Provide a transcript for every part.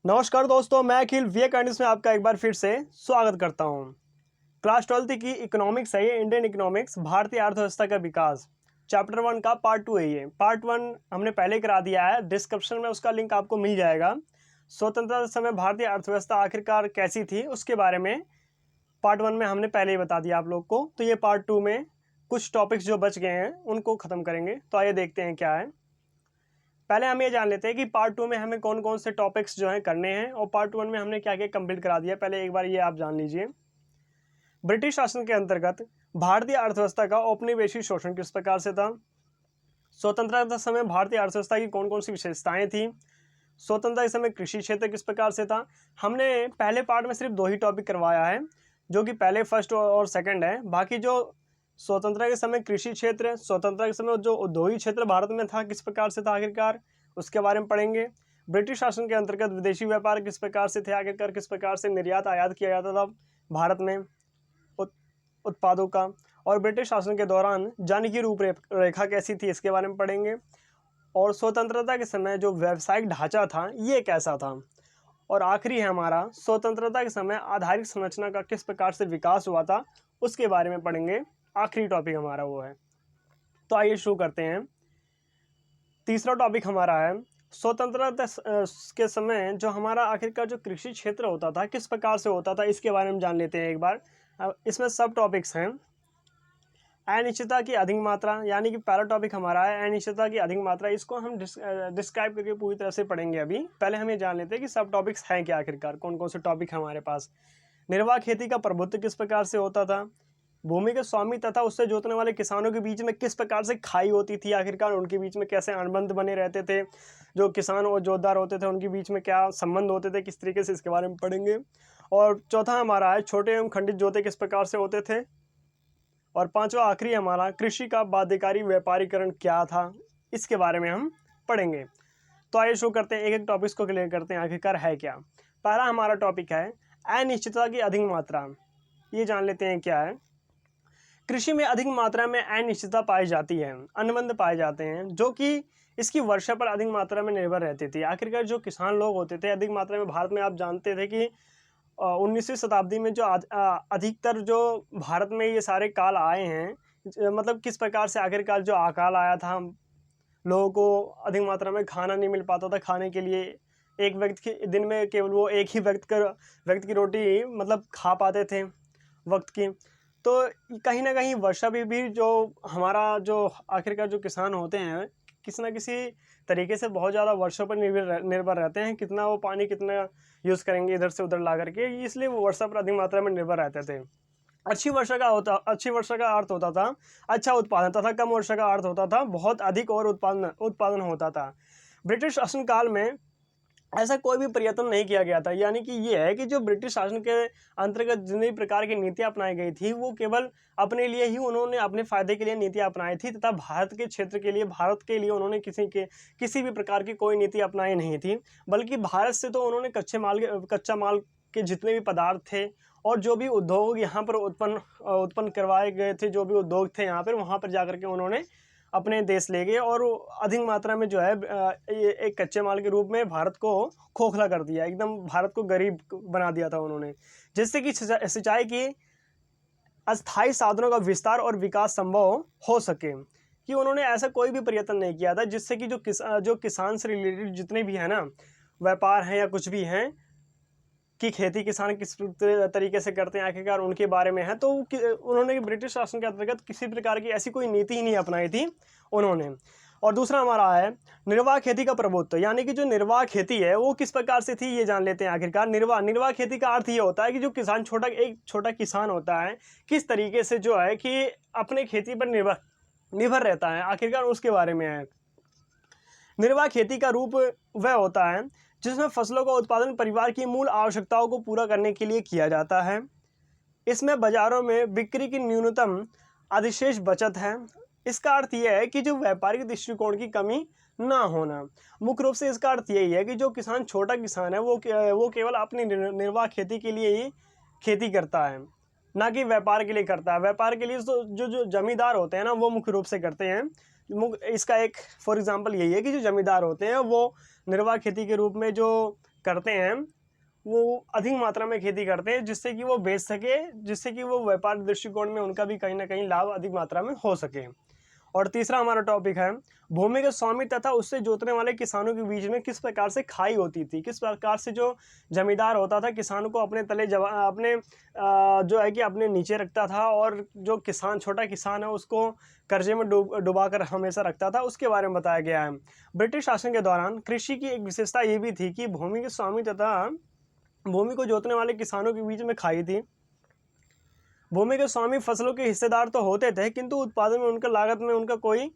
नमस्कार दोस्तों, मैं अखिल वी कैंडिस में आपका एक बार फिर से स्वागत करता हूं। क्लास 12th की इकोनॉमिक्स है ये, इंडियन इकोनॉमिक्स, भारतीय अर्थव्यवस्था का विकास, चैप्टर 1 का पार्ट 2 है ये। पार्ट 1 हमने पहले करा दिया है, डिस्क्रिप्शन में उसका लिंक आपको मिल जाएगा। स्वतंत्रता समय भारतीय अर्थव्यवस्था आखिरकार कैसी थी उसके बारे में पार्ट 1 में हमने पहले ही बता दिया आप लोग को। तो ये पार्ट 2 में कुछ टॉपिक्स जो बच गए हैं उनको ख़त्म करेंगे। तो आइए देखते हैं क्या है। पहले हम ये जान लेते हैं कि पार्ट 2 में हमें कौन कौन से टॉपिक्स जो हैं करने हैं और पार्ट 1 में हमने क्या क्या कंप्लीट करा दिया। पहले एक बार ये आप जान लीजिए। ब्रिटिश शासन के अंतर्गत भारतीय अर्थव्यवस्था का औपनिवेशिक शोषण किस प्रकार से था। स्वतंत्रता समय भारतीय अर्थव्यवस्था की कौन कौन सी विशेषताएं थी। स्वतंत्रता के समय कृषि क्षेत्र किस प्रकार से था। हमने पहले पार्ट में सिर्फ 2 ही टॉपिक करवाया है, जो कि पहले फर्स्ट और सेकंड है। बाकी जो स्वतंत्रता के समय कृषि क्षेत्र, स्वतंत्रता के समय जो औद्योगिक क्षेत्र भारत में था किस प्रकार से था आखिरकार, उसके बारे में पढ़ेंगे। ब्रिटिश शासन के अंतर्गत विदेशी व्यापार किस प्रकार से थे आखिरकार, किस प्रकार से निर्यात आयात किया जाता था भारत में उत्पादों का, और ब्रिटिश शासन के दौरान जन की रूपरेखा कैसी थी इसके बारे में पढ़ेंगे। और स्वतंत्रता के समय जो व्यावसायिक ढांचा था ये कैसा था। और आखिरी है हमारा, स्वतंत्रता के समय आधारिक संरचना का किस प्रकार से विकास हुआ था उसके बारे में पढ़ेंगे। आखिरी टॉपिक हमारा वो है। तो आइए शुरू करते हैं। तीसरा टॉपिक हमारा है स्वतंत्रता के समय जो हमारा आखिरकार जो कृषि क्षेत्र होता था किस प्रकार से होता था, इसके बारे में जान लेते हैं एक बार। इसमें सब टॉपिक्स हैं। अनिश्चितता की अधिक मात्रा, यानी कि पहला टॉपिक हमारा है अनिश्चितता की अधिक मात्रा। इसको हम डिस्क्राइब करके पूरी तरह से पढ़ेंगे। अभी पहले हम ये जान लेते हैं कि सब टॉपिक्स हैं क्या आखिरकार, कौन कौन से टॉपिक हैं हमारे पास। निर्वाह खेती का प्रभुत्व किस प्रकार से होता था। भूमि के स्वामी तथा उससे जोतने वाले किसानों के बीच में किस प्रकार से खाई होती थी आखिरकार, उनके बीच में कैसे अनुबंध बने रहते थे। जो किसान और जोतदार होते थे उनके बीच में क्या संबंध होते थे, किस तरीके से, इसके बारे में पढ़ेंगे। और चौथा हमारा है छोटे एवं खंडित जोते किस प्रकार से होते थे। और पांचवा आखिरी हमारा कृषि का बाध्यकारी व्यापारीकरण क्या था, इसके बारे में हम पढ़ेंगे। तो आइए शुरू करते हैं, एक एक टॉपिक्स को क्लियर करते हैं आखिरकार है क्या। पहला हमारा टॉपिक है अनिश्चितता की अधिक मात्रा। ये जान लेते हैं क्या है। कृषि में अधिक मात्रा में अनिश्चितता पाई जाती है, अनुबंध पाए जाते हैं जो कि इसकी वर्षा पर अधिक मात्रा में निर्भर रहती थी। आखिरकार जो किसान लोग होते थे अधिक मात्रा में भारत में, आप जानते थे कि 19वीं शताब्दी में जो अधिकतर जो भारत में ये सारे काल आए हैं, मतलब किस प्रकार से आखिरकार जो अकाल आया था, लोगों को अधिक मात्रा में खाना नहीं मिल पाता था खाने के लिए। एक व्यक्ति के दिन में केवल वो एक ही व्यक्ति की रोटी मतलब खा पाते थे वक्त की। तो कहीं ना कहीं वर्षा भी जो हमारा जो आखिरकार जो किसान होते हैं किसी ना किसी तरीके से बहुत ज़्यादा वर्षा पर निर्भर रहते हैं, कितना वो पानी कितना यूज़ करेंगे इधर से उधर ला करके, इसलिए वो वर्षा पर अधिक मात्रा में निर्भर रहते थे। अच्छी वर्षा का अर्थ होता था अच्छा उत्पादन, तथा कम वर्षा का अर्थ होता था बहुत अधिक और उत्पादन होता था। ब्रिटिश शासनकाल में ऐसा कोई भी प्रयत्न नहीं किया गया था, यानी कि ये है कि जो ब्रिटिश शासन के अंतर्गत जितनी प्रकार की नीतियां अपनाई गई थी वो केवल अपने लिए ही उन्होंने अपने फायदे के लिए नीतियां अपनाई थी, तथा भारत के क्षेत्र के लिए, भारत के लिए उन्होंने किसी भी प्रकार की कोई नीति अपनाई नहीं थी। बल्कि भारत से तो उन्होंने कच्चा माल के जितने भी पदार्थ थे और जो भी उद्योग यहाँ पर उत्पन्न करवाए गए थे, जो भी उद्योग थे यहाँ पर, वहाँ पर जाकर के उन्होंने अपने देश ले गए और अधिक मात्रा में जो है ये एक कच्चे माल के रूप में भारत को खोखला कर दिया, एकदम भारत को गरीब बना दिया था उन्होंने, जिससे कि सिंचाई की अस्थायी साधनों का विस्तार और विकास संभव हो सके। कि उन्होंने ऐसा कोई भी प्रयत्न नहीं किया था जिससे कि जो किसान से रिलेटेड जितने भी हैं ना व्यापार हैं या कुछ भी हैं, कि खेती किसान किस तरीके से करते हैं आखिरकार उनके बारे में है, तो उन्होंने ब्रिटिश शासन के अंतर्गत किसी प्रकार की ऐसी कोई नीति ही नहीं अपनाई थी उन्होंने। और दूसरा हमारा है निर्वाह खेती का प्रभुत्व, यानी कि जो निर्वाह खेती है वो किस प्रकार से थी ये जान लेते हैं आखिरकार। निर्वाह खेती का अर्थ ये होता है कि जो किसान एक छोटा किसान होता है किस तरीके से जो है कि अपने खेती पर निर्भर रहता है, आखिरकार उसके बारे में है। निर्वाह खेती का रूप वह होता है जिसमें फसलों का उत्पादन परिवार की मूल आवश्यकताओं को पूरा करने के लिए किया जाता है। इसमें बाजारों में बिक्री की न्यूनतम अधिशेष बचत है। इसका अर्थ यह है कि जो व्यापारिक दृष्टिकोण की कमी ना होना। मुख्य रूप से इसका अर्थ यही है कि जो किसान छोटा किसान है वो केवल अपनी निर्वाह खेती के लिए ही खेती करता है, ना कि व्यापार के लिए करता है। व्यापार के लिए तो जो जमींदार होते हैं ना वो मुख्य रूप से करते हैं। इसका एक फॉर एग्जांपल यही है कि जो जमींदार होते हैं वो निर्वाह खेती के रूप में जो करते हैं वो अधिक मात्रा में खेती करते हैं, जिससे कि वो बेच सके, जिससे कि वो व्यापार दृष्टिकोण में उनका भी कहीं ना कहीं लाभ अधिक मात्रा में हो सके। और तीसरा हमारा टॉपिक है भूमि के स्वामी तथा उससे जोतने वाले किसानों के बीच में किस प्रकार से खाई होती थी, किस प्रकार से जो जमींदार होता था किसानों को अपने तले अपने जो है कि अपने नीचे रखता था, और जो किसान छोटा किसान है उसको कर्जे में डुबा कर हमेशा रखता था, उसके बारे में बताया गया है। ब्रिटिश शासन के दौरान कृषि की एक विशेषता ये भी थी कि भूमि के स्वामी तथा भूमि को जोतने वाले किसानों के बीच में खाई थी। भूमि के स्वामी फसलों के हिस्सेदार तो होते थे, किंतु उत्पादन में उनका कोई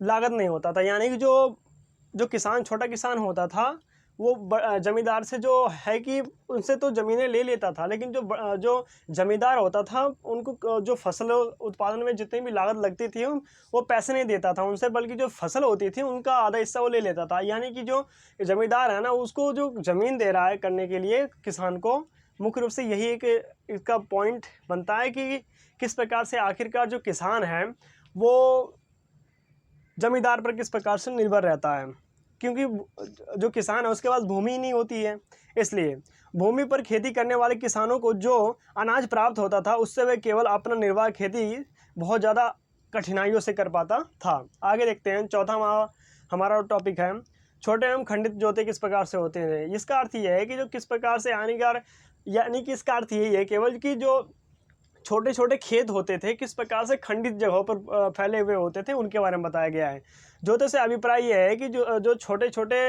लागत नहीं होता था। यानी कि जो किसान छोटा किसान होता था वो जमींदार से जो है कि उनसे तो ज़मीनें ले लेता था, लेकिन जो जमींदार होता था उनको जो फसल उत्पादन में जितनी भी लागत लगती थी वो पैसे नहीं देता था उनसे, बल्कि जो फसल होती थी उनका आधा हिस्सा वो ले लेता था। यानी कि जो जमींदार है ना, उसको जो ज़मीन दे रहा है करने के लिए किसान को, मुख्य रूप से यही एक इसका पॉइंट बनता है कि किस प्रकार से आखिरकार जो किसान है वो जमींदार पर किस प्रकार से निर्भर रहता है, क्योंकि जो किसान है उसके पास भूमि ही नहीं होती है। इसलिए भूमि पर खेती करने वाले किसानों को जो अनाज प्राप्त होता था उससे वे केवल अपना निर्वाह खेती बहुत ज़्यादा कठिनाइयों से कर पाता था। आगे देखते हैं, चौथा हमारा टॉपिक है छोटे एवं खंडित जोते किस प्रकार से होते हैं। इसका अर्थ यह है कि जो किस प्रकार से यानी कि इसका अर्थ यही है केवल कि जो छोटे छोटे खेत होते थे किस प्रकार से खंडित जगहों पर फैले हुए होते थे उनके बारे में बताया गया है। जोते से अभिप्राय यह है कि जो छोटे छोटे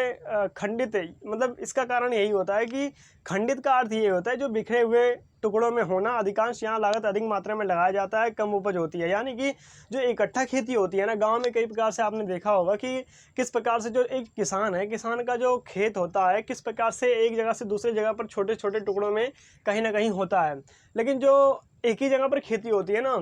खंडित, मतलब इसका कारण यही होता है कि खंडित का अर्थ ये होता है जो बिखरे हुए टुकड़ों में होना। अधिकांश यहाँ लागत अधिक मात्रा में लगाया जाता है, कम उपज होती है। यानी कि जो इकट्ठा खेती होती है ना, गांव में कई प्रकार से आपने देखा होगा कि किस प्रकार से जो एक किसान है, किसान का जो खेत होता है किस प्रकार से एक जगह से दूसरी जगह पर छोटे छोटे टुकड़ों में कहीं ना कहीं होता है, लेकिन जो एक ही जगह पर खेती होती है ना,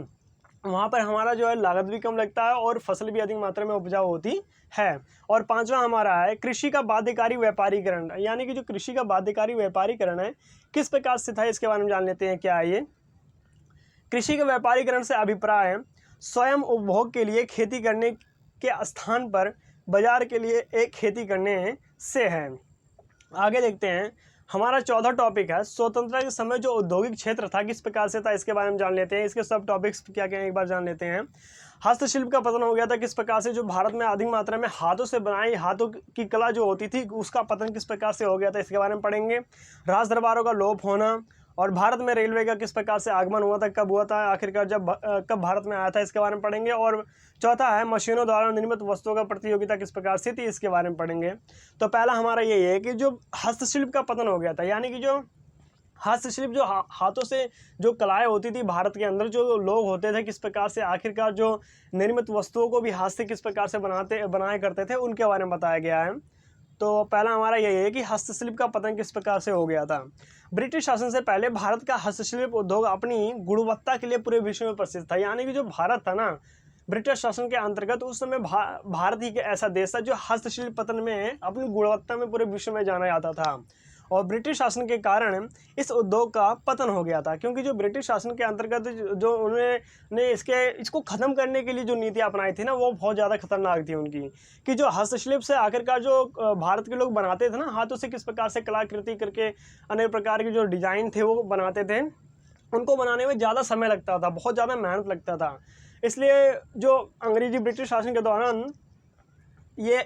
वहाँ पर हमारा जो है लागत भी कम लगता है और फसल भी अधिक मात्रा में उपजाऊ होती है। और पांचवा हमारा है कृषि का बाध्यकारी व्यापारीकरण। यानी कि जो कृषि का बाध्यकारी व्यापारीकरण है किस प्रकार से था, इसके बारे में जान लेते हैं क्या है ये। कृषि के व्यापारीकरण से अभिप्राय है स्वयं उपभोग के लिए खेती करने के स्थान पर बाजार के लिए एक खेती करने से है। आगे देखते हैं, हमारा चौथा टॉपिक है स्वतंत्रता के समय जो औद्योगिक क्षेत्र था किस प्रकार से था, इसके बारे में जान लेते हैं। इसके सब टॉपिक्स क्या क्या हैं एक बार जान लेते हैं। हस्तशिल्प का पतन हो गया था किस प्रकार से, जो भारत में अधिक मात्रा में हाथों से बनाई हाथों की कला जो होती थी उसका पतन किस प्रकार से हो गया था, इसके बारे में पढ़ेंगे। राज दरबारों का लोप होना और भारत में रेलवे का किस प्रकार से आगमन हुआ था, कब हुआ था, आखिरकार कब भारत में आया था, इसके बारे में पढ़ेंगे। और चौथा है मशीनों द्वारा निर्मित वस्तुओं का प्रतियोगिता किस प्रकार से थी, इसके बारे में पढ़ेंगे। तो पहला हमारा यही है कि जो हस्तशिल्प का पतन हो गया था, यानी कि जो हस्तशिल्प जो हाथों से जो कलाएं होती थी भारत के अंदर, जो लोग होते थे किस प्रकार से आखिरकार जो निर्मित वस्तुओं को भी हाथ से किस प्रकार से बनाया करते थे उनके बारे में बताया गया है। तो पहला हमारा यही है कि हस्तशिल्प का पतन किस प्रकार से हो गया था। ब्रिटिश शासन से पहले भारत का हस्तशिल्प उद्योग अपनी गुणवत्ता के लिए पूरे विश्व में प्रसिद्ध था। यानी कि जो भारत था ना, ब्रिटिश शासन के अंतर्गत उस समय भारत ही ऐसा देश था जो हस्तशिल्प पतन में अपनी गुणवत्ता में पूरे विश्व में जाना जाता था। और ब्रिटिश शासन के कारण इस उद्योग का पतन हो गया था, क्योंकि जो ब्रिटिश शासन के अंतर्गत जो उन्होंने इसको ख़त्म करने के लिए जो नीति अपनाई थी ना, वो बहुत ज़्यादा खतरनाक थी उनकी। कि जो हस्तशिल्प से आखिरकार जो भारत के लोग बनाते थे ना, हाथों से किस प्रकार से कलाकृति करके अनेक प्रकार के जो डिज़ाइन थे वो बनाते थे, उनको बनाने में ज़्यादा समय लगता था, बहुत ज़्यादा मेहनत लगता था। इसलिए जो अंग्रेजी ब्रिटिश शासन के दौरान ये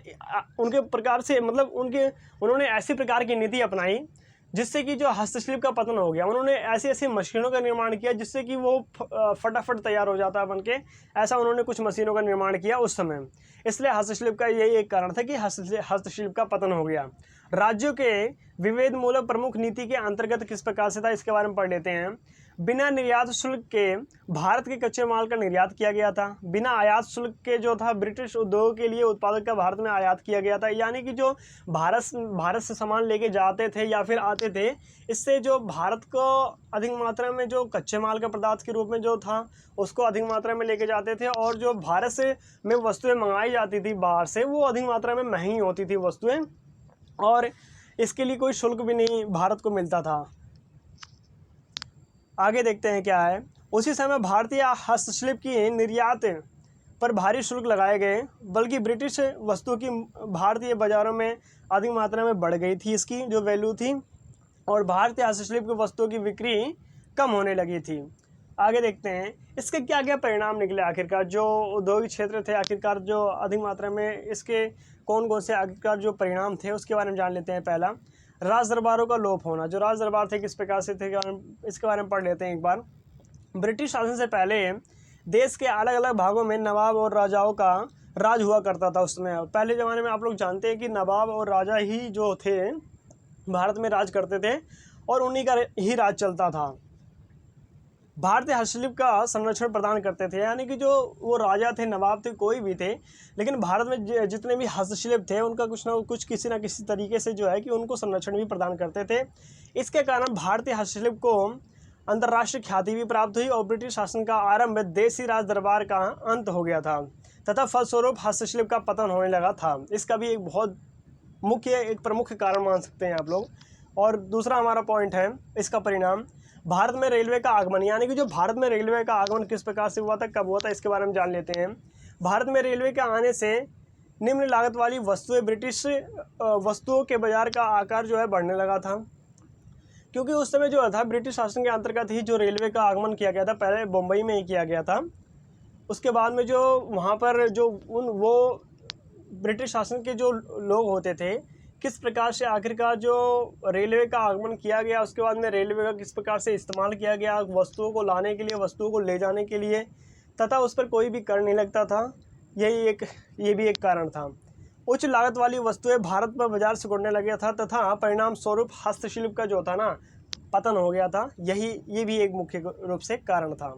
उनके प्रकार से मतलब उन्होंने ऐसी प्रकार की नीति अपनाई जिससे कि जो हस्तशिल्प का पतन हो गया। उन्होंने ऐसी ऐसी मशीनों का निर्माण किया जिससे कि वो फटाफट तैयार हो जाता बन के, ऐसा उन्होंने कुछ मशीनों का निर्माण किया उस समय। इसलिए हस्तशिल्प का यही एक कारण था कि हस्तशिल्प का पतन हो गया। राज्यों के विभेद मूलक प्रमुख नीति के अंतर्गत किस प्रकार से था, इसके बारे में पढ़ लेते हैं। बिना निर्यात शुल्क के भारत के कच्चे माल का निर्यात किया गया था। बिना आयात शुल्क के जो था ब्रिटिश उद्योग के लिए उत्पादक का भारत में आयात किया गया था। यानी कि जो भारत से सामान लेके जाते थे या फिर आते थे, इससे जो भारत को अधिक मात्रा में जो कच्चे माल का पदार्थ के रूप में जो था उसको अधिक मात्रा में लेके जाते थे, और जो भारत से में वस्तुएं मंगाई जाती थी बाहर से, वो अधिक मात्रा में महंगी होती थी वस्तुएं, और इसके लिए कोई शुल्क भी नहीं भारत को मिलता था। आगे देखते हैं क्या है। उसी समय भारतीय हस्तशिल्प की निर्यात पर भारी शुल्क लगाए गए, बल्कि ब्रिटिश वस्तुओं की भारतीय बाज़ारों में अधिक मात्रा में बढ़ गई थी इसकी जो वैल्यू थी, और भारतीय हस्तशिल्प की वस्तुओं की बिक्री कम होने लगी थी। आगे देखते हैं इसके क्या क्या परिणाम निकले आखिरकार। जो औद्योगिक क्षेत्र थे आखिरकार जो अधिक मात्रा में इसके कौन कौन से आखिरकार जो परिणाम थे उसके बारे में जान लेते हैं। पहला, राज दरबारों का लोप होना। जो राज दरबार थे किस प्रकार से थे इसके बारे में पढ़ लेते हैं एक बार। ब्रिटिश शासन से पहले देश के अलग अलग भागों में नवाब और राजाओं का राज हुआ करता था। उस समय पहले ज़माने में आप लोग जानते हैं कि नवाब और राजा ही जो थे भारत में राज करते थे और उन्हीं का ही राज चलता था। भारतीय हस्तशिल्प का संरक्षण प्रदान करते थे, यानी कि जो वो राजा थे, नवाब थे, कोई भी थे, लेकिन भारत में जितने भी हस्तशिल्प थे उनका कुछ ना कुछ किसी न किसी तरीके से जो है कि उनको संरक्षण भी प्रदान करते थे। इसके कारण भारतीय हस्तशिल्प को अंतर्राष्ट्रीय ख्याति भी प्राप्त हुई और ब्रिटिश शासन का आरंभ देसी राज दरबार का अंत हो गया था तथा फलस्वरूप हस्तशिल्प का पतन होने लगा था। इसका भी एक बहुत एक प्रमुख कारण मान सकते हैं आप लोग। और दूसरा हमारा पॉइंट है इसका परिणाम, भारत में रेलवे का आगमन, यानी कि जो भारत में रेलवे का आगमन किस प्रकार से हुआ था, कब हुआ था, इसके बारे में जान लेते हैं। भारत में रेलवे के आने से निम्न लागत वाली वस्तुएं ब्रिटिश वस्तुओं के बाजार का आकार जो है बढ़ने लगा था, क्योंकि उस समय जो था ब्रिटिश शासन के अंतर्गत ही जो रेलवे का आगमन किया गया था। पहले बम्बई में ही किया गया था, उसके बाद में जो वहाँ पर जो वो ब्रिटिश शासन के जो लोग होते थे किस प्रकार से आखिरकार जो रेलवे का आगमन किया गया, उसके बाद में रेलवे का किस प्रकार से इस्तेमाल किया गया वस्तुओं को लाने के लिए, वस्तुओं को ले जाने के लिए, तथा उस पर कोई भी कर नहीं लगता था। ये भी एक कारण था। उच्च लागत वाली वस्तुएं भारत में बाजार सिकुड़ने लगे था तथा परिणाम स्वरूप हस्तशिल्प का जो था ना पतन हो गया था। ये भी एक मुख्य रूप से कारण था।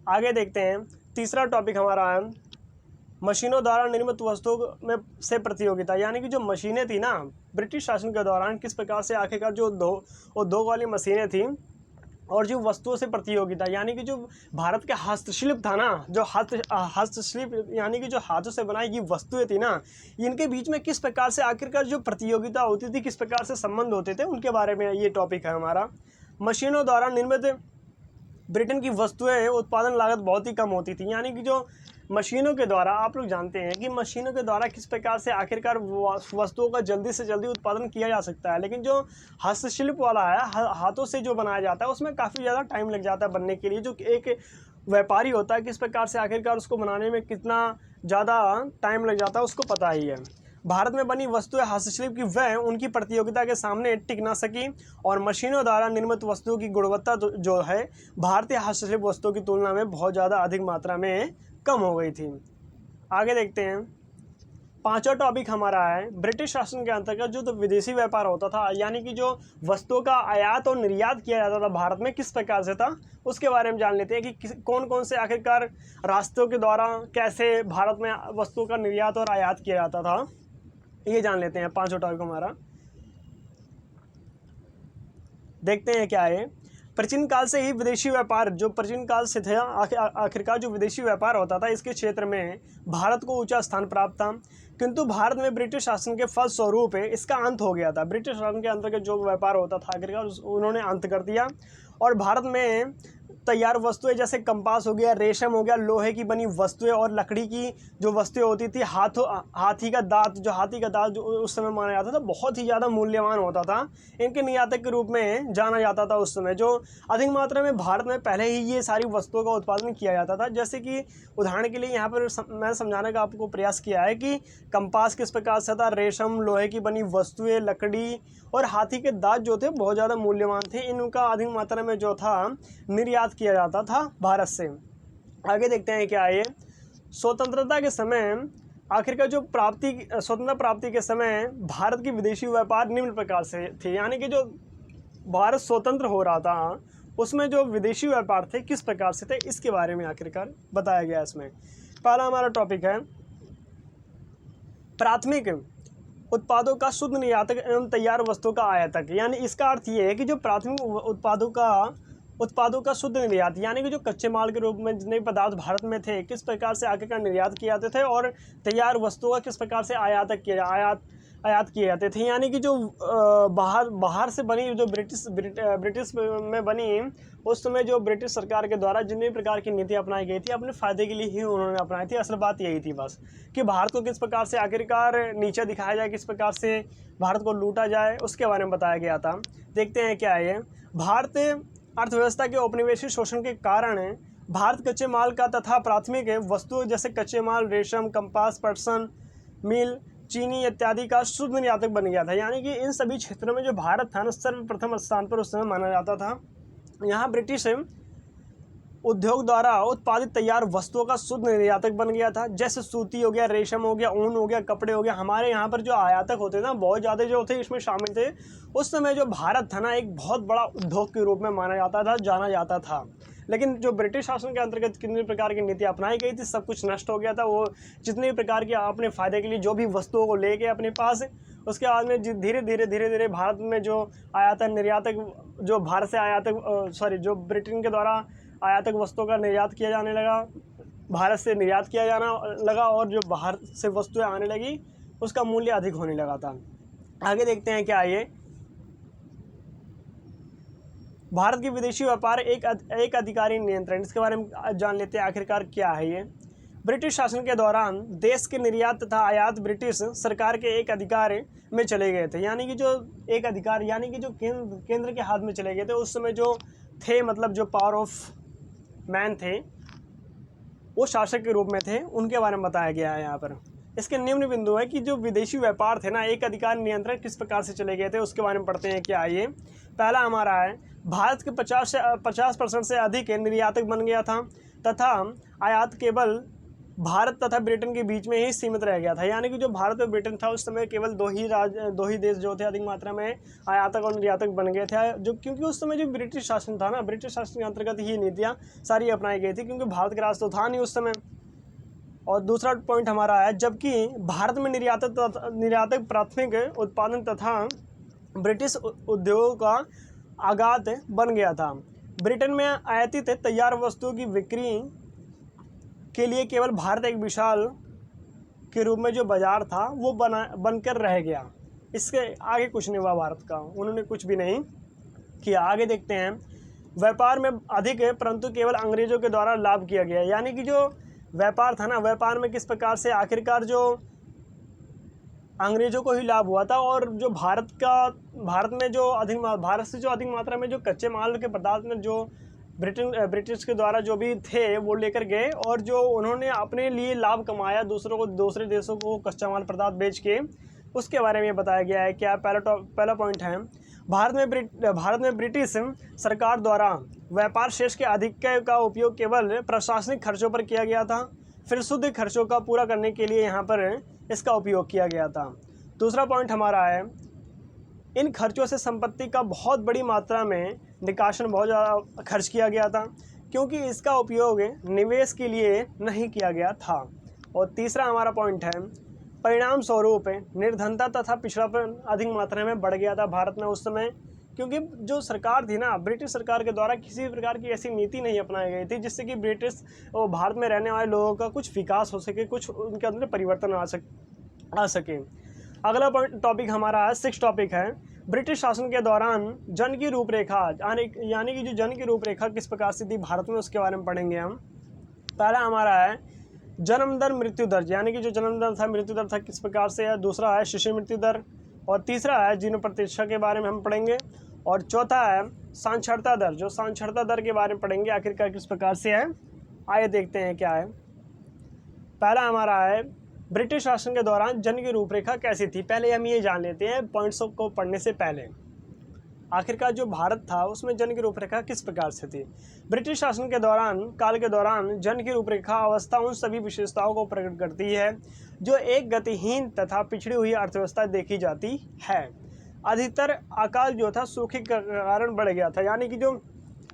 आगे देखते हैं, तीसरा टॉपिक हमारा है मशीनों द्वारा निर्मित वस्तुओं में से प्रतियोगिता, यानी कि जो मशीनें थी ना ब्रिटिश शासन के दौरान किस प्रकार से आखिरकार जो दो वाली मशीनें थी और जो वस्तुओं से प्रतियोगिता, यानी कि जो भारत के हस्तशिल्प था ना, जो हस्तशिल्प यानी कि जो हाथों से बनाई गई वस्तुएं थी ना, इनके बीच में किस प्रकार से आखिरकार जो प्रतियोगिता होती थी, किस प्रकार से संबंध होते थे, उनके बारे में ये टॉपिक है हमारा। मशीनों द्वारा निर्मित ब्रिटेन की वस्तुएं उत्पादन लागत बहुत ही कम होती थी, यानी कि जो मशीनों के द्वारा आप लोग जानते हैं कि मशीनों के द्वारा किस प्रकार से आखिरकार वस्तुओं का जल्दी से जल्दी उत्पादन किया जा सकता है, लेकिन जो हस्तशिल्प वाला है, हाथों से जो बनाया जाता है, उसमें काफ़ी ज़्यादा टाइम लग जाता है बनने के लिए। जो एक व्यापारी होता है किस प्रकार से आखिरकार उसको बनाने में कितना ज़्यादा टाइम लग जाता है उसको पता ही है। भारत में बनी वस्तुएं हस्तशिल्प की वह उनकी प्रतियोगिता के सामने टिक ना सकी और मशीनों द्वारा निर्मित वस्तुओं की गुणवत्ता जो है भारतीय हस्तशिल्प वस्तुओं की तुलना में बहुत ज़्यादा अधिक मात्रा में कम हो गई थी। आगे देखते हैं, पांचवा टॉपिक हमारा है ब्रिटिश शासन के अंतर्गत जो विदेशी व्यापार होता था, यानी कि जो वस्तुओं का आयात और निर्यात किया जाता था भारत में किस प्रकार से था, उसके बारे में जान लेते हैं कि कौन कौन से आखिरकार रास्तों के द्वारा कैसे भारत में वस्तुओं का निर्यात और आयात किया जाता था, ये जान लेते हैं। पांचवा टॉपिक हमारा देखते हैं क्या है। प्राचीन काल से ही विदेशी व्यापार, जो प्राचीन काल से थे आखिरकार जो विदेशी व्यापार होता था इसके क्षेत्र में भारत को ऊंचा स्थान प्राप्त था, किंतु भारत में ब्रिटिश शासन के फलस्वरूप इसका अंत हो गया था। ब्रिटिश शासन के अंतर्गत जो व्यापार होता था आखिरकार उन्होंने अंत कर दिया और भारत में तैयार वस्तुएं जैसे कंपास हो गया, रेशम हो गया, लोहे की बनी वस्तुएं और लकड़ी की जो वस्तुएं होती थी, हाथी का दांत जो उस समय माना जाता था बहुत ही ज़्यादा मूल्यवान होता था, इनके निर्यातक के रूप में जाना जाता था उस समय। जो अधिक मात्रा में भारत में पहले ही ये सारी वस्तुओं का उत्पादन किया जाता था। जैसे कि उदाहरण के लिए यहाँ पर मैं समझाने का आपको प्रयास किया है कि कंपास किस प्रकार से था, रेशम, लोहे की बनी वस्तुएं, लकड़ी और हाथी के दांत जो थे बहुत ज़्यादा मूल्यवान थे, इनका अधिक मात्रा में जो था निर्यात किया जाता था भारत से। आगे देखते हैं क्या है। स्वतंत्रता के समय आखिरकार जो स्वतंत्रता प्राप्ति के समय भारत की विदेशी व्यापार निम्न प्रकार से थे, यानी कि जो भारत स्वतंत्र हो रहा था उसमें जो विदेशी व्यापार थे किस प्रकार से थे, इसके बारे में आखिरकार बताया गया इसमें। पहला हमारा टॉपिक है प्राथमिक उत्पादों का शुद्ध निर्यातक एवं तैयार वस्तुओं का आयातक, यानी इसका अर्थ ये है कि जो प्राथमिक उत्पादों का शुद्ध निर्यात, यानी कि जो कच्चे माल के रूप में जितने पदार्थ भारत में थे किस प्रकार से आखिरकार निर्यात किए जाते थे और तैयार वस्तुओं का किस प्रकार से आयातक किया आयात किए जाते थे। यानी कि जो बाहर से बनी जो ब्रिटिश में बनी उस समय जो ब्रिटिश सरकार के द्वारा जितनी प्रकार की नीति अपनाई गई थी अपने फ़ायदे के लिए ही उन्होंने अपनाई थी। असल बात यही थी बस कि भारत को किस प्रकार से आखिरकार नीचे दिखाया जाए, किस प्रकार से भारत को लूटा जाए, उसके बारे में बताया गया था। देखते हैं क्या है ये। भारत अर्थव्यवस्था के औपनिवेशिक शोषण के कारण भारत कच्चे माल का तथा प्राथमिक वस्तुओं जैसे कच्चे माल, रेशम, कपास, पटसन, मील, चीनी इत्यादि का शुद्ध निर्यातक बन गया था। यानी कि इन सभी क्षेत्रों में जो भारत था ना सर्वप्रथम स्थान पर उस समय माना जाता था। यहाँ ब्रिटिश उद्योग द्वारा उत्पादित तैयार वस्तुओं का शुद्ध निर्यातक बन गया था। जैसे सूती हो गया, रेशम हो गया, ऊन हो गया, कपड़े हो गया। हमारे यहाँ पर जो आयातक होते थे ना बहुत ज़्यादा जो थे इसमें शामिल थे। उस समय जो भारत था ना एक बहुत बड़ा उद्योग के रूप में माना जाता था, जाना जाता था। लेकिन जो ब्रिटिश शासन के अंतर्गत कितनी प्रकार की नीति अपनाई गई थी सब कुछ नष्ट हो गया था। वो जितनी प्रकार की अपने फ़ायदे के लिए जो भी वस्तुओं को लेके अपने पास, उसके बाद में धीरे धीरे भारत में जो आयातक निर्यातक जो भारत से आयातक जो ब्रिटेन के द्वारा आयातक वस्तुओं का निर्यात किया जाने लगा, भारत से निर्यात किया जाना लगा और जो बाहर से वस्तुएं आने लगी उसका मूल्य अधिक होने लगा था। आगे देखते हैं क्या है ये। भारत की विदेशी व्यापार एक अधिकारी नियंत्रण, इसके बारे में जान लेते हैं आखिरकार क्या है ये। ब्रिटिश शासन के दौरान देश के निर्यात तथा आयात ब्रिटिश सरकार के एक अधिकार में चले गए थे। यानी कि जो एक अधिकार यानी कि जो केंद्र के हाथ में चले गए थे। उस समय जो थे मतलब जो पावर ऑफ मैन थे वो शासक के रूप में थे, उनके बारे में बताया गया है यहाँ पर। इसके निम्न बिंदु है कि जो विदेशी व्यापार थे ना एक अधिकार नियंत्रण किस प्रकार से चले गए थे उसके बारे में पढ़ते हैं क्या है ये। पहला हमारा है भारत के 50% से अधिक निर्यातक बन गया था तथा आयात केवल भारत तथा ब्रिटेन के बीच में ही सीमित रह गया था। यानी कि जो भारत और ब्रिटेन था उस समय केवल दो ही देश जो थे अधिक मात्रा में आयातक और निर्यातक बन गए थे। जो क्योंकि उस समय जो ब्रिटिश शासन था ना ब्रिटिश शासन के अंतर्गत ही नीतियाँ सारी अपनाई गई थी क्योंकि भारत का राज तो था नहीं उस समय। और दूसरा पॉइंट हमारा है जबकि भारत में निर्यातक प्राथमिक उत्पादन तथा ब्रिटिश उद्योगों का आगात बन गया था। ब्रिटेन में आयातित तैयार वस्तुओं की बिक्री के लिए केवल भारत एक विशाल के रूप में जो बाजार था वो बनकर रह गया। इसके आगे कुछ नहीं हुआ भारत का, उन्होंने कुछ भी नहीं किया। आगे देखते हैं व्यापार में अधिक है परंतु केवल अंग्रेजों के द्वारा लाभ किया गया। यानी कि जो व्यापार था ना व्यापार में किस प्रकार से आखिरकार जो अंग्रेजों को ही लाभ हुआ था और जो भारत में जो भारत से जो अधिक मात्रा में जो कच्चे माल के पदार्थ में जो ब्रिटिश के द्वारा जो भी थे वो लेकर गए और जो उन्होंने अपने लिए लाभ कमाया दूसरे देशों को कच्चा माल पदार्थ बेच के, उसके बारे में बताया गया है। क्या पहला पॉइंट है भारत में ब्रिटिश सरकार द्वारा व्यापार शेष के अधिक का उपयोग केवल प्रशासनिक खर्चों पर किया गया था। फिर शुद्ध खर्चों का पूरा करने के लिए यहाँ पर इसका उपयोग किया गया था। दूसरा पॉइंट हमारा है इन खर्चों से संपत्ति का बहुत बड़ी मात्रा में निकासन बहुत ज़्यादा खर्च किया गया था क्योंकि इसका उपयोग निवेश के लिए नहीं किया गया था। और तीसरा हमारा पॉइंट है परिणाम स्वरूप निर्धनता तथा पिछड़ापन अधिक मात्रा में बढ़ गया था भारत में उस समय क्योंकि जो सरकार थी ना ब्रिटिश सरकार के द्वारा किसी प्रकार की ऐसी नीति नहीं अपनाई गई थी जिससे कि ब्रिटिश और भारत में रहने वाले लोगों का कुछ विकास हो सके, कुछ उनके अंदर परिवर्तन आ सके। अगला टॉपिक हमारा 6 टॉपिक है ब्रिटिश शासन के दौरान जन की रूपरेखा यानी कि जो जन की रूपरेखा किस प्रकार से थी भारत में उसके बारे में पढ़ेंगे हम। पहला हमारा है जन्म दर मृत्यु दर, यानी कि जो जन्म दर था मृत्यु दर था किस प्रकार से है। दूसरा है शिशु मृत्यु दर और तीसरा है जीवन प्रतिशत के बारे में हम पढ़ेंगे। और चौथा है साक्षरता दर, जो साक्षरता दर के बारे में पढ़ेंगे आखिरकार किस प्रकार से है। आइए देखते हैं क्या है। पहला हमारा है ब्रिटिश शासन के दौरान जन की रूपरेखा कैसी थी। पहले हम ये जान लेते हैं पॉइंट्स को पढ़ने से पहले आखिरकार जो भारत था उसमें जन की रूपरेखा किस प्रकार से थी। ब्रिटिश शासन के काल के दौरान जन की रूपरेखा अवस्था उन सभी विशेषताओं को प्रकट करती है जो एक गतिहीन तथा पिछड़ी हुई अर्थव्यवस्था देखी जाती है। अधिकतर आकाल जो था सूखे के कारण बढ़ गया था। यानी कि जो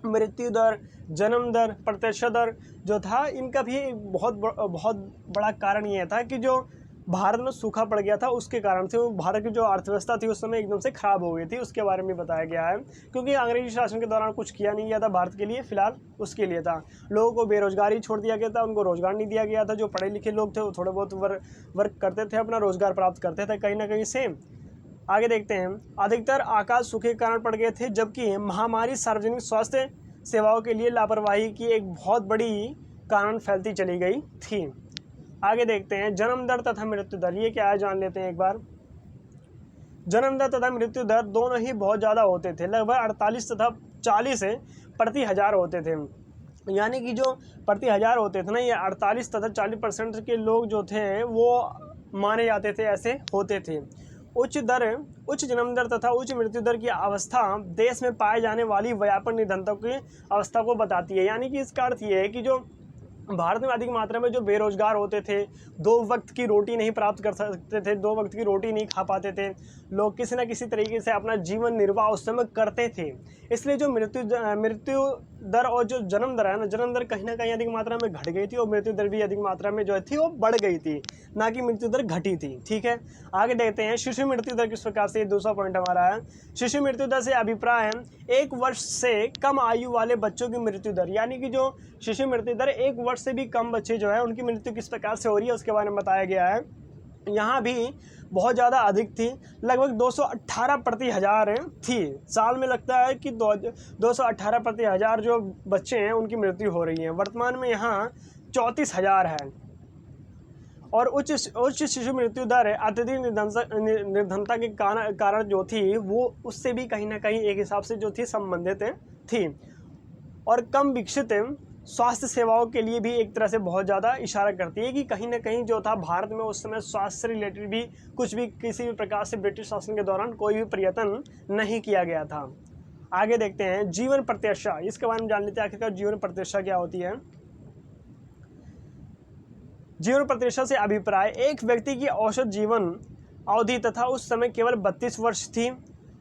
मृत्यु दर, जन्म दर, प्रतिशत दर जो था इनका भी बहुत बड़ा कारण ये था कि जो भारत में सूखा पड़ गया था, उसके कारण से वो भारत की जो अर्थव्यवस्था थी उस समय एकदम से ख़राब हो गई थी, उसके बारे में बताया गया है। क्योंकि अंग्रेजी शासन के दौरान कुछ किया नहीं गया था भारत के लिए, फिलहाल उसके लिए था। लोगों को बेरोजगारी छोड़ दिया गया था, उनको रोजगार नहीं दिया गया था। जो पढ़े लिखे लोग थे वो थोड़े बहुत वर्क करते थे, अपना रोजगार प्राप्त करते थे कहीं ना कहीं से। आगे देखते हैं, अधिकतर आकाश सूखे के कारण पड़ गए थे, जबकि महामारी सार्वजनिक स्वास्थ्य सेवाओं के लिए लापरवाही की एक बहुत बड़ी कारण फैलती चली गई थी। आगे देखते हैं, जन्म दर तथा मृत्यु दर, ये क्या है जान लेते हैं एक बार। जन्म दर तथा मृत्यु दर दोनों ही बहुत ज़्यादा होते थे, लगभग 48 तथा 40 प्रति हजार होते थे। यानी कि जो प्रति हजार होते थे ना, ये 48 तथा 40% के लोग जो थे वो माने जाते थे, ऐसे होते थे। उच्च जन्म दर तथा उच्च मृत्यु दर की अवस्था देश में पाए जाने वाली व्यापक निधनता की अवस्था को बताती है। यानी कि इसका अर्थ ये है कि जो भारत में अधिक मात्रा में जो बेरोजगार होते थे, 2 वक्त की रोटी नहीं प्राप्त कर सकते थे, 2 वक्त की रोटी नहीं खा पाते थे, लोग किसी न किसी तरीके से अपना जीवन निर्वाह उस समय करते थे। इसलिए जो मृत्यु दर और जो जन्म दर है ना, जन्म दर कहीं ना कहीं अधिक मात्रा में घट गई थी और मृत्यु दर भी अधिक मात्रा में जो थी वो बढ़ गई थी, ना कि मृत्यु दर घटी थी। ठीक है, आगे देखते हैं शिशु मृत्यु दर किस प्रकार से। दूसरा पॉइंट हमारा है, शिशु मृत्यु दर से अभिप्राय है 1 वर्ष से कम आयु वाले बच्चों की मृत्यु दर। यानी कि जो शिशु मृत्यु दर 1 वर्ष से भी कम बच्चे जो है उनकी मृत्यु किस प्रकार से हो रही है उसके बारे में बताया गया है। यहाँ भी बहुत ज़्यादा अधिक थी, लगभग 218 प्रति हजार थी। साल में लगता है कि 218 प्रति हजार जो बच्चे हैं उनकी मृत्यु हो रही है। वर्तमान में यहाँ 34,000 है। और उच्च शिशु मृत्यु दर अत्यधिक निर्धनता के कारण जो थी वो उससे भी कहीं ना कहीं एक हिसाब से जो थी संबंधित थी। और कम विकसित स्वास्थ्य सेवाओं के लिए भी एक तरह से बहुत ज़्यादा इशारा करती है कि कहीं ना कहीं जो था भारत में उस समय स्वास्थ्य से रिलेटेड भी कुछ भी किसी भी प्रकार से ब्रिटिश शासन के दौरान कोई भी प्रयत्न नहीं किया गया था। आगे देखते हैं, जीवन प्रत्याशा, इसके बारे में जान लेते हैं आखिरकार जीवन प्रत्याशा क्या होती है। जीवन प्रत्याशा से अभिप्राय एक व्यक्ति की औसत जीवन अवधि तथा उस समय केवल 32 वर्ष थी।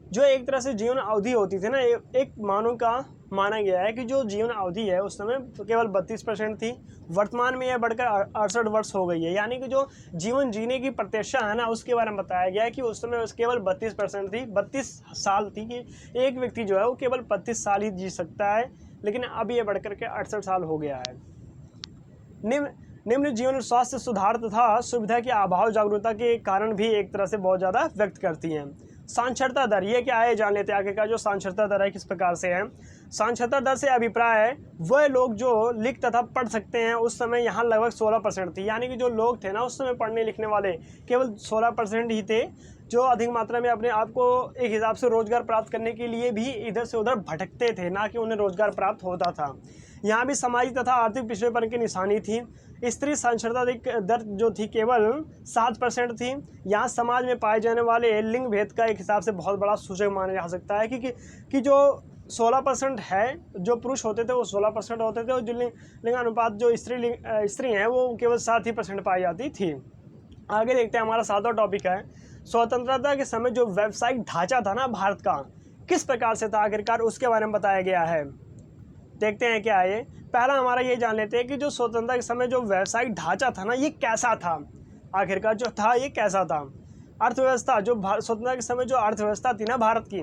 जो एक तरह से जीवन अवधि होती थी ना, एक मानव का माना गया है कि जो जीवन अवधि है उस समय केवल 32% थी। वर्तमान में यह बढ़कर 68 वर्ष हो गई है। यानी कि जो जीवन जीने की प्रत्याशा है ना उसके बारे में बताया गया है कि उस समय केवल 32% थी, 32 साल थी कि एक व्यक्ति जो है वो केवल 32 साल ही जी सकता है, लेकिन अब यह बढ़कर के 68 साल हो गया है। निम्न जीवन स्वास्थ्य सुधार तथा सुविधा के अभाव जागरूकता के कारण भी एक तरह से बहुत ज़्यादा व्यक्त करती हैं। साक्षरता दर, ये क्या है जान लेते हैं आगे का। जो साक्षरता दर है किस प्रकार से है। साक्षरता दर से अभिप्राय है वह लोग जो लिख तथा पढ़ सकते हैं। उस समय यहाँ लगभग 16% थी। यानी कि जो लोग थे ना उस समय पढ़ने लिखने वाले केवल 16% ही थे, जो अधिक मात्रा में अपने आप को एक हिसाब से रोजगार प्राप्त करने के लिए भी इधर से उधर भटकते थे, ना कि उन्हें रोजगार प्राप्त होता था। यहाँ भी सामाजिक तथा आर्थिक पिछड़ेपन की निशानी थी। स्त्री साक्षरता दर जो थी केवल 7% थी। यहाँ समाज में पाए जाने वाले लिंग भेद का एक हिसाब से बहुत बड़ा सूचक माना जा सकता है कि जो 16% है जो पुरुष होते थे वो 16% होते थे, और जो लिंगानुपात जो स्त्री हैं वो केवल 7% पाई जाती थी। आगे देखते हैं, हमारा 7वां टॉपिक है, स्वतंत्रता के समय जो व्यावसायिक ढांचा था ना भारत का किस प्रकार से था आखिरकार उसके बारे में बताया गया है। देखते हैं क्या है ये। पहला हमारा ये जान लेते हैं कि जो स्वतंत्रता के समय जो व्यावसायिक ढांचा था ना ये कैसा था, आखिरकार जो था ये कैसा था। अर्थव्यवस्था, जो स्वतंत्रता के समय जो अर्थव्यवस्था थी ना भारत की,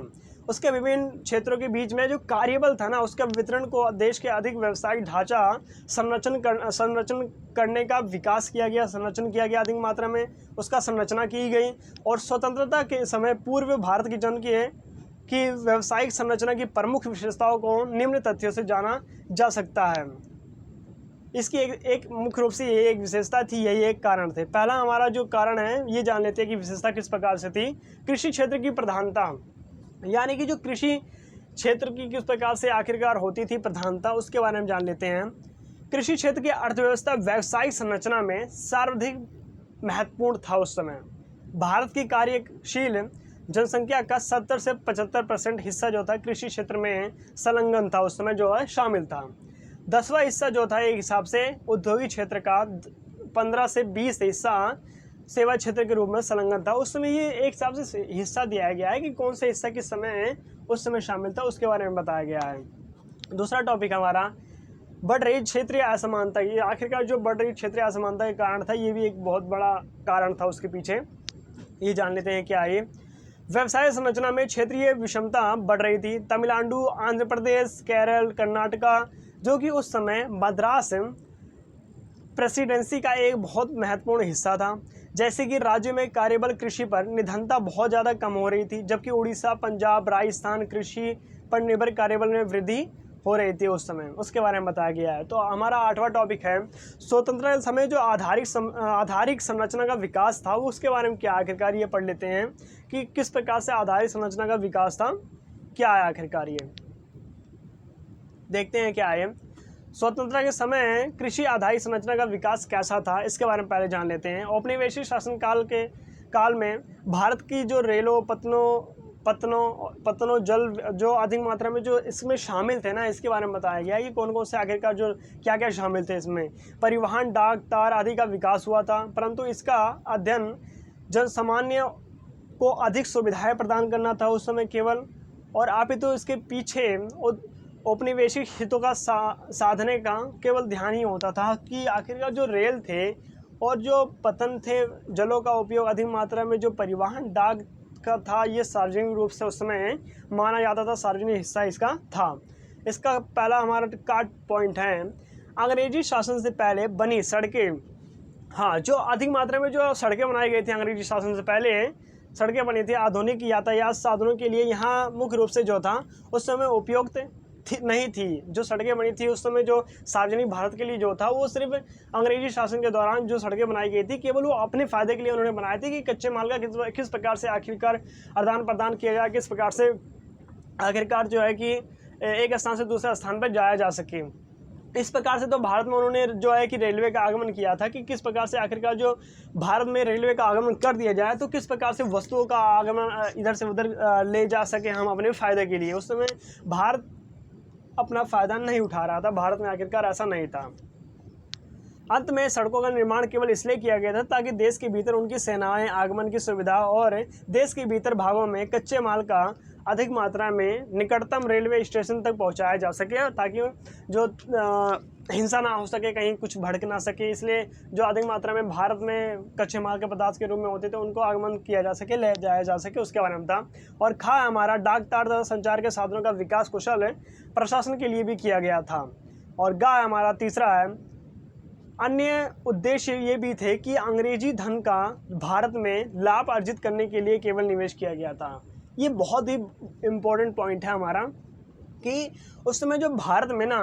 उसके विभिन्न क्षेत्रों के बीच में जो कार्यबल था ना उसका वितरण को देश के अधिक व्यावसायिक ढांचा संरचन करने का विकास किया गया, संरचन किया गया, अधिक मात्रा में उसका संरचना की गई। और स्वतंत्रता के समय पूर्व भारत की जन की व्यावसायिक संरचना की प्रमुख विशेषताओं को निम्न तथ्यों से जाना जा सकता है। इसकी एक मुख्य रूप से ये एक विशेषता थी, यही एक कारण थे। पहला हमारा जो कारण है ये जान लेते हैं कि विशेषता किस प्रकार से थी। कृषि क्षेत्र की प्रधानता, यानी कि जो कृषि क्षेत्र की किस प्रकार से आखिरकार होती थी प्रधानता, उसके बारे में जान लेते हैं। कृषि क्षेत्र की अर्थव्यवस्था व्यावसायिक संरचना में सर्वाधिक महत्वपूर्ण था। उस समय भारत की कार्यशील जनसंख्या का 70 से 75% हिस्सा जो था कृषि क्षेत्र में संलग्न था, उस समय जो है शामिल था। 10वां हिस्सा जो था एक हिसाब से औद्योगिक क्षेत्र का, 15 से 20 हिस्सा सेवा क्षेत्र के रूप में संलग्न था। उस समय ये एक हिसाब से हिस्सा दिया गया है कि कौन सा हिस्सा किस समय उस समय शामिल था, उसके बारे में बताया गया है। दूसरा टॉपिक हमारा बढ़ रही क्षेत्रीय असमानता, ये आखिरकार जो बढ़ रही क्षेत्रीय असमानता के कारण था, ये भी एक बहुत बड़ा कारण था उसके पीछे। ये जान लेते हैं क्या है ये। व्यवसाय संरचना में क्षेत्रीय विषमता बढ़ रही थी। तमिलनाडु, आंध्र प्रदेश, केरल, कर्नाटका, जो कि उस समय मद्रास प्रेसिडेंसी का एक बहुत महत्वपूर्ण हिस्सा था, जैसे कि राज्य में कार्यबल कृषि पर निर्भरता बहुत ज़्यादा कम हो रही थी, जबकि उड़ीसा, पंजाब, राजस्थान कृषि पर निर्भर कार्यबल में वृद्धि हो रही थी उस समय। उसके बारे में बताया गया है। तो हमारा 8वां टॉपिक है स्वतंत्रता समय जो आधारिक संरचना का विकास था, वो उसके बारे में क्या आखिरकार ये पढ़ लेते हैं कि किस प्रकार से आधारिक संरचना का विकास था, क्या है आखिरकार ये देखते हैं क्या है। स्वतंत्रता के समय कृषि आधारित संरचना का विकास कैसा था, इसके बारे में पहले जान लेते हैं। औपनिवेशिक शासन काल में भारत की जो रेलों, पत्तनों जल जो अधिक मात्रा में जो इसमें शामिल थे ना, इसके बारे में बताया गया कि कौन कौन से आखिरकार जो क्या क्या शामिल थे इसमें। परिवहन, डाक, तार आदि का विकास हुआ था, परंतु इसका अध्ययन जन सामान्य को अधिक सुविधाएं प्रदान करना था उस समय केवल, और आप ही तो इसके पीछे औपनिवेशिक हितों का साधने का केवल ध्यान ही होता था कि आखिरकार जो रेल थे और जो पतन थे, जलों का उपयोग अधिक मात्रा में, जो परिवहन, डाक का था, ये सार्वजनिक रूप से उस समय माना जाता था, सार्वजनिक हिस्सा इसका था। इसका पहला हमारा काट पॉइंट है, अंग्रेजी शासन से पहले बनी सड़कें। हाँ, जो अधिक मात्रा में जो सड़कें बनाई गई थी अंग्रेजी शासन से पहले, सड़कें बनी थी आधुनिक यातायात साधनों के लिए। यहाँ मुख्य रूप से जो था उस समय उपयुक्त नहीं थी। जो सड़कें बनी थी उस समय जो सार्वजनिक भारत के लिए जो था, वो सिर्फ अंग्रेजी शासन के दौरान जो सड़कें बनाई गई थी, केवल वो अपने फ़ायदे के लिए उन्होंने बनाई थी कि कच्चे माल का किस प्रकार से आखिरकार आदान प्रदान किया जाए, किस प्रकार से आखिरकार जो है कि एक स्थान से दूसरे स्थान पर जाया जा सके। इस प्रकार से तो भारत में उन्होंने जो है कि रेलवे का आगमन किया था कि किस प्रकार से आखिरकार जो भारत में रेलवे का आगमन कर दिया जाए तो किस प्रकार से वस्तुओं का आगमन इधर से उधर ले जा सके हम अपने फ़ायदे के लिए। उस समय भारत अपना फ़ायदा नहीं उठा रहा था, भारत में आखिरकार ऐसा नहीं था। अंत में सड़कों का निर्माण केवल इसलिए किया गया था ताकि देश के भीतर उनकी सेनाएं आगमन की सुविधा और देश के भीतर भागों में कच्चे माल का अधिक मात्रा में निकटतम रेलवे स्टेशन तक पहुंचाया जा सके, ताकि जो हिंसा ना हो सके, कहीं कुछ भड़क ना सके। इसलिए जो अधिक मात्रा में भारत में कच्चे माल के पदार्थ के रूप में होते थे उनको आगमन किया जा सके, ले जाया जा सके, उसके बारे में था। और खा हमारा डाक, तार तथा संचार के साधनों का विकास कुशल प्रशासन के लिए भी किया गया था। और गा हमारा तीसरा है, अन्य उद्देश्य ये भी थे कि अंग्रेजी धन का भारत में लाभ अर्जित करने के लिए केवल निवेश किया गया था। ये बहुत ही इम्पोर्टेंट पॉइंट है हमारा कि उस समय जो भारत में ना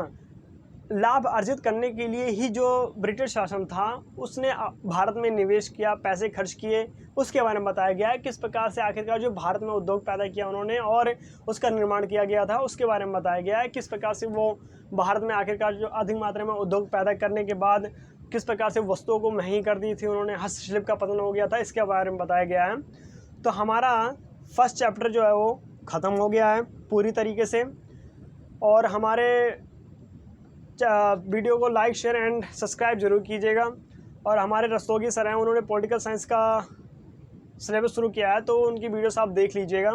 लाभ अर्जित करने के लिए ही जो ब्रिटिश शासन था उसने भारत में निवेश किया, पैसे खर्च किए, उसके बारे में बताया गया है। किस प्रकार से आखिरकार जो भारत में उद्योग पैदा किया उन्होंने और उसका निर्माण किया गया था, उसके बारे में बताया गया है। किस प्रकार से वो भारत में आखिरकार जो अधिक मात्रा में उद्योग पैदा करने के बाद किस प्रकार से वस्तुओं को महंगी कर दी थी उन्होंने, हस्तशिल्प का पतन हो गया था, इसके बारे में बताया गया है। तो हमारा फर्स्ट चैप्टर जो है वो ख़त्म हो गया है पूरी तरीके से। और हमारे वीडियो को लाइक, शेयर एंड सब्सक्राइब जरूर कीजिएगा। और हमारे रस्तोगी सर हैं, उन्होंने पॉलिटिकल साइंस का सिलेबस शुरू किया है, तो उनकी वीडियोस आप देख लीजिएगा।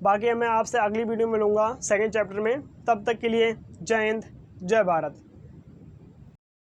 बाकी मैं आपसे अगली वीडियो में मिलूँगा सेकेंड चैप्टर में। तब तक के लिए जय हिंद, जय भारत।